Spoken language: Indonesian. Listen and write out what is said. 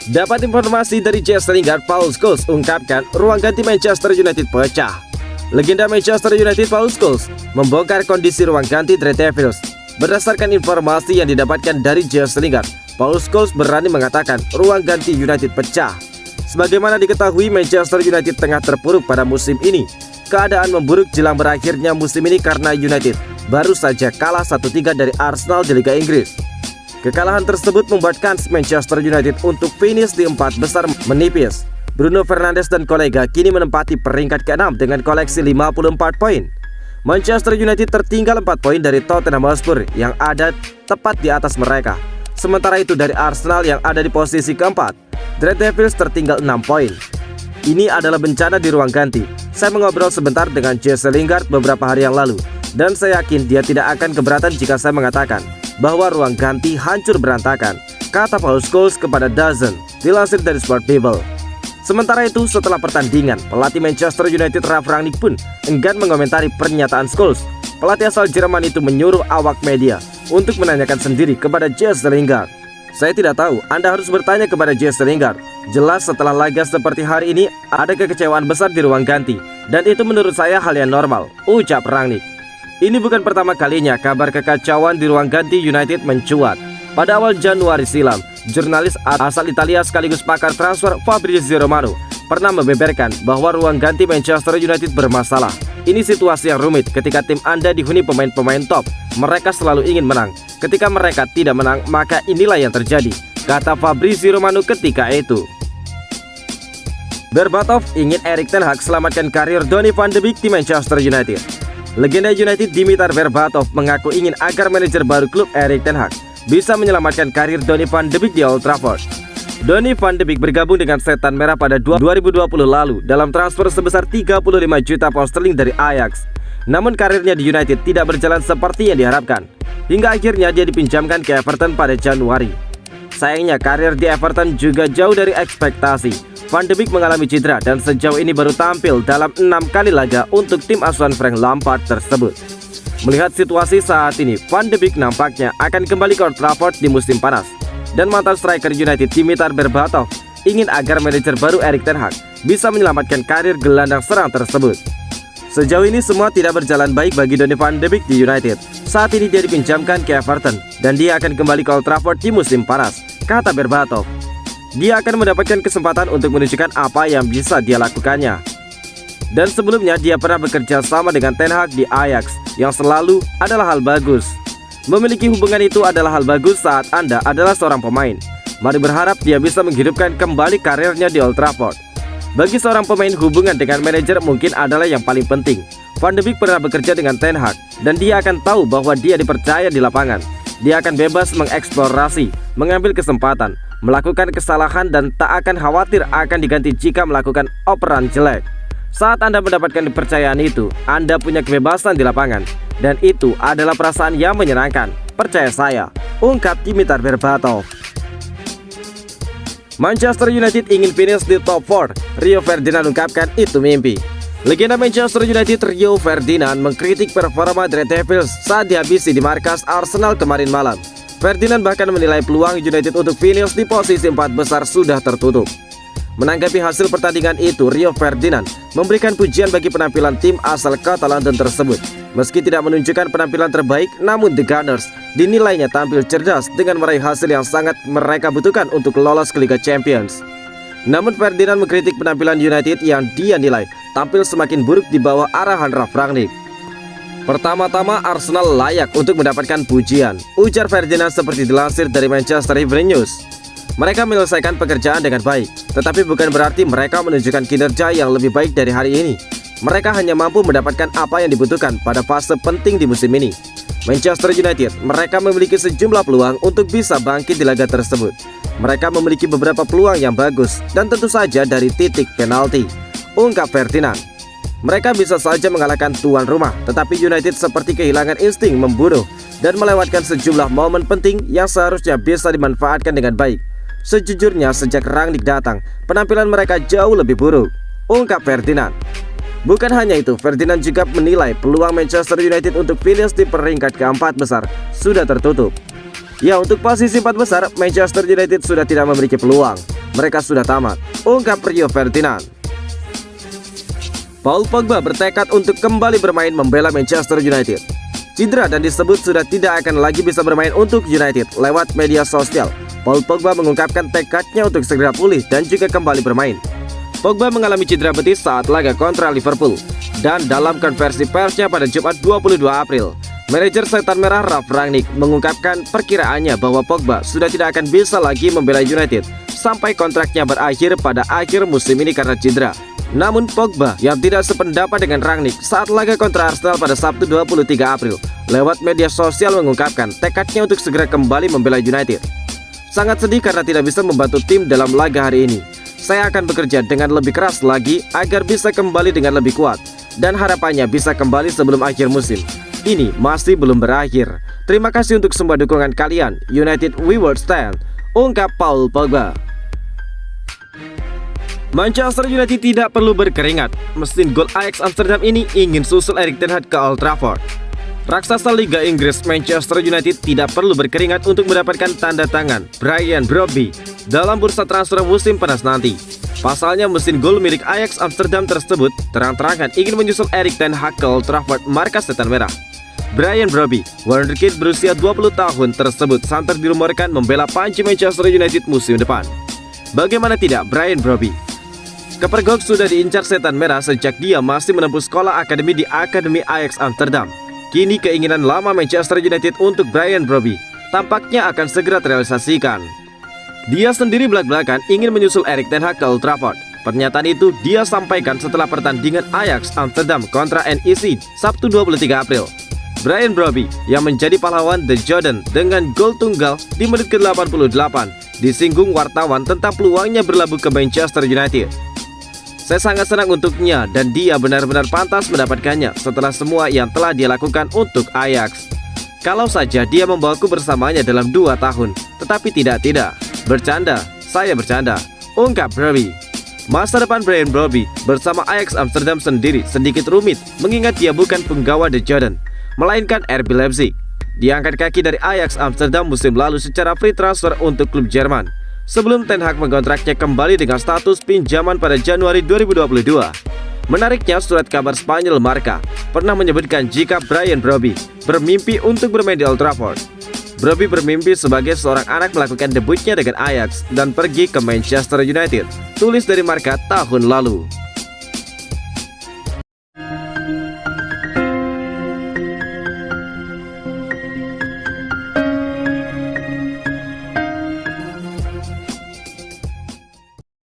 Dapat informasi dari Jesse Lingard, Paul Scholes ungkapkan ruang ganti Manchester United pecah. Legenda Manchester United Paul Scholes membongkar kondisi ruang ganti The Red Devils. Berdasarkan informasi yang didapatkan dari Jesse Lingard, Paul Scholes berani mengatakan ruang ganti United pecah. Sebagaimana diketahui, Manchester United tengah terpuruk pada musim ini. Keadaan memburuk jelang berakhirnya musim ini karena United baru saja kalah 1-3 dari Arsenal di Liga Inggris. Kekalahan tersebut membuat kans Manchester United untuk finish di 4 besar menipis. Bruno Fernandes dan kolega kini menempati peringkat ke-6 dengan koleksi 54 poin. Manchester United tertinggal 4 poin dari Tottenham Hotspur yang ada tepat di atas mereka. Sementara itu dari Arsenal yang ada di posisi keempat, The Red Devils tertinggal 6 poin. Ini adalah bencana di ruang ganti. Saya mengobrol sebentar dengan Jesse Lingard beberapa hari yang lalu, dan saya yakin dia tidak akan keberatan jika saya mengatakan bahwa ruang ganti hancur berantakan, kata Paul Scholes kepada DAZN, dilansir dari Sport Bible. Sementara itu, setelah pertandingan, pelatih Manchester United Ralf Rangnick pun enggan mengomentari pernyataan Scholes. Pelatih asal Jerman itu menyuruh awak media untuk menanyakan sendiri kepada Jesse Lingard. Saya tidak tahu, Anda harus bertanya kepada Jesse Lingard. Jelas setelah laga seperti hari ini, ada kekecewaan besar di ruang ganti, dan itu menurut saya hal yang normal, ucap Rangnick. Ini bukan pertama kalinya kabar kekacauan di ruang ganti United mencuat. Pada awal Januari silam, jurnalis asal Italia sekaligus pakar transfer Fabrizio Romano pernah membeberkan bahwa ruang ganti Manchester United bermasalah. Ini situasi yang rumit ketika tim Anda dihuni pemain-pemain top. Mereka selalu ingin menang. Ketika mereka tidak menang, maka inilah yang terjadi, kata Fabrizio Romano ketika itu. Berbatov ingin Erik ten Hag selamatkan karir Donny van de Beek di Manchester United. Legenda United Dimitar Berbatov mengaku ingin agar manajer baru klub Erik ten Hag bisa menyelamatkan karir Donny van de Beek di Old Trafford. Donny van de Beek bergabung dengan Setan Merah pada 2020 lalu dalam transfer sebesar 35 juta pound sterling dari Ajax. Namun karirnya di United tidak berjalan seperti yang diharapkan, hingga akhirnya dia dipinjamkan ke Everton pada Januari. Sayangnya karir di Everton juga jauh dari ekspektasi. Van de Beek mengalami cedera dan sejauh ini baru tampil dalam 6 kali laga untuk tim asuhan Frank Lampard tersebut. Melihat situasi saat ini, Van de Beek nampaknya akan kembali ke Old Trafford di musim panas. Dan mantan striker United Dimitar Berbatov ingin agar manajer baru Erik ten Hag bisa menyelamatkan karir gelandang serang tersebut. Sejauh ini semua tidak berjalan baik bagi Donny van de Beek di United. Saat ini dia dipinjamkan ke Everton dan dia akan kembali ke Old Trafford di musim panas, kata Berbatov. Dia akan mendapatkan kesempatan untuk menunjukkan apa yang bisa dia lakukannya. Dan sebelumnya dia pernah bekerja sama dengan Ten Hag di Ajax, yang selalu adalah hal bagus. Memiliki hubungan itu adalah hal bagus saat Anda adalah seorang pemain. Mari berharap dia bisa menghidupkan kembali karirnya di Old Trafford. Bagi seorang pemain, hubungan dengan manajer mungkin adalah yang paling penting. Van de Beek pernah bekerja dengan Ten Hag, dan dia akan tahu bahwa dia dipercaya di lapangan. Dia akan bebas mengeksplorasi, mengambil kesempatan, melakukan kesalahan, dan tak akan khawatir akan diganti jika melakukan operan jelek. Saat Anda mendapatkan kepercayaan itu, Anda punya kebebasan di lapangan, dan itu adalah perasaan yang menyenangkan. Percaya saya, ungkap Dimitar Berbatov. Manchester United ingin finish di top 4. Rio Ferdinand ungkapkan itu mimpi. Legenda Manchester United Rio Ferdinand mengkritik performa The Red Devils saat dihabisi di markas Arsenal kemarin malam. Ferdinand bahkan menilai peluang United untuk finish di posisi 4 besar sudah tertutup. Menanggapi hasil pertandingan itu, Rio Ferdinand memberikan pujian bagi penampilan tim asal kota London tersebut. Meski tidak menunjukkan penampilan terbaik, namun The Gunners dinilainya tampil cerdas dengan meraih hasil yang sangat mereka butuhkan untuk lolos ke Liga Champions. Namun Ferdinand mengkritik penampilan United yang dia nilai tampil semakin buruk di bawah arahan Ralf Rangnick. Pertama-tama Arsenal layak untuk mendapatkan pujian, ujar Ferdinand seperti dilansir dari Manchester Evening News. Mereka menyelesaikan pekerjaan dengan baik, tetapi bukan berarti mereka menunjukkan kinerja yang lebih baik dari hari ini. Mereka hanya mampu mendapatkan apa yang dibutuhkan pada fase penting di musim ini. Manchester United, mereka memiliki sejumlah peluang untuk bisa bangkit di laga tersebut. Mereka memiliki beberapa peluang yang bagus, dan tentu saja dari titik penalti, ungkap Ferdinand. Mereka bisa saja mengalahkan tuan rumah, tetapi United seperti kehilangan insting membunuh dan melewatkan sejumlah momen penting yang seharusnya bisa dimanfaatkan dengan baik. Sejujurnya sejak Rangnick datang, penampilan mereka jauh lebih buruk. ungkap Ferdinand. Bukan hanya itu, Ferdinand juga menilai peluang Manchester United untuk finish di peringkat keempat besar sudah tertutup. Ya, untuk posisi 4 besar, Manchester United sudah tidak memiliki peluang. Mereka sudah tamat, ungkap Rio Ferdinand. Paul Pogba bertekad untuk kembali bermain membela Manchester United. Cedera dan disebut sudah tidak akan lagi bisa bermain untuk United. Lewat media sosial, Paul Pogba mengungkapkan tekadnya untuk segera pulih dan juga kembali bermain. Pogba mengalami cedera betis saat laga kontra Liverpool. Dan dalam konversi persnya pada Jumat 22 April, manajer Setan Merah Ralf Rangnick mengungkapkan perkiraannya bahwa Pogba sudah tidak akan bisa lagi membela United sampai kontraknya berakhir pada akhir musim ini karena cedera. Namun Pogba yang tidak sependapat dengan Rangnick saat laga kontra Arsenal pada Sabtu 23 April lewat media sosial mengungkapkan tekadnya untuk segera kembali membela United. Sangat sedih karena tidak bisa membantu tim dalam laga hari ini. Saya akan bekerja dengan lebih keras lagi agar bisa kembali dengan lebih kuat dan harapannya bisa kembali sebelum akhir musim. Ini masih belum berakhir. Terima kasih untuk semua dukungan kalian. United we will stand, ungkap Paul Pogba. Manchester United tidak perlu berkeringat. Mesin gol Ajax Amsterdam ini ingin susul Erik ten Hag ke Old Trafford. Raksasa Liga Inggris Manchester United tidak perlu berkeringat untuk mendapatkan tanda tangan Brian Brobby dalam bursa transfer musim panas nanti. Pasalnya mesin gol milik Ajax Amsterdam tersebut terang-terangan ingin menyusul Erik ten Hag ke Old Trafford markas Setan Merah. Brian Brobby, wonderkid berusia 20 tahun tersebut santer dirumorkan membela panci Manchester United musim depan. Bagaimana tidak Brian Brobby? Kepergok sudah diincar Setan Merah sejak dia masih menempuh sekolah akademi di Akademi Ajax Amsterdam. Kini keinginan lama Manchester United untuk Brian Brobby tampaknya akan segera terrealisasikan. Dia sendiri belak-belakan ingin menyusul Erik ten Hag ke Old Trafford. Pernyataan itu dia sampaikan setelah pertandingan Ajax Amsterdam kontra NEC Sabtu 23 April. Brian Brobby yang menjadi pahlawan The Jordan dengan gol tunggal di menit ke-88 disinggung wartawan tentang peluangnya berlabuh ke Manchester United. Saya sangat senang untuknya dan dia benar-benar pantas mendapatkannya setelah semua yang telah dia lakukan untuk Ajax. Kalau saja dia membawaku bersamanya dalam 2 tahun, tetapi tidak. Bercanda, saya bercanda, ungkap Brobby. Masa depan Brian Brobby bersama Ajax Amsterdam sendiri sedikit rumit mengingat dia bukan penggawa The Jordan, melainkan RB Leipzig. Dia angkat kaki dari Ajax Amsterdam musim lalu secara free transfer untuk klub Jerman, sebelum Ten Hag mengontraknya kembali dengan status pinjaman pada Januari 2022. Menariknya, surat kabar Spanyol Marca pernah menyebutkan jika Brian Brobby bermimpi untuk bermain di Old Trafford. Brobby bermimpi sebagai seorang anak melakukan debutnya dengan Ajax dan pergi ke Manchester United, tulis dari Marca tahun lalu.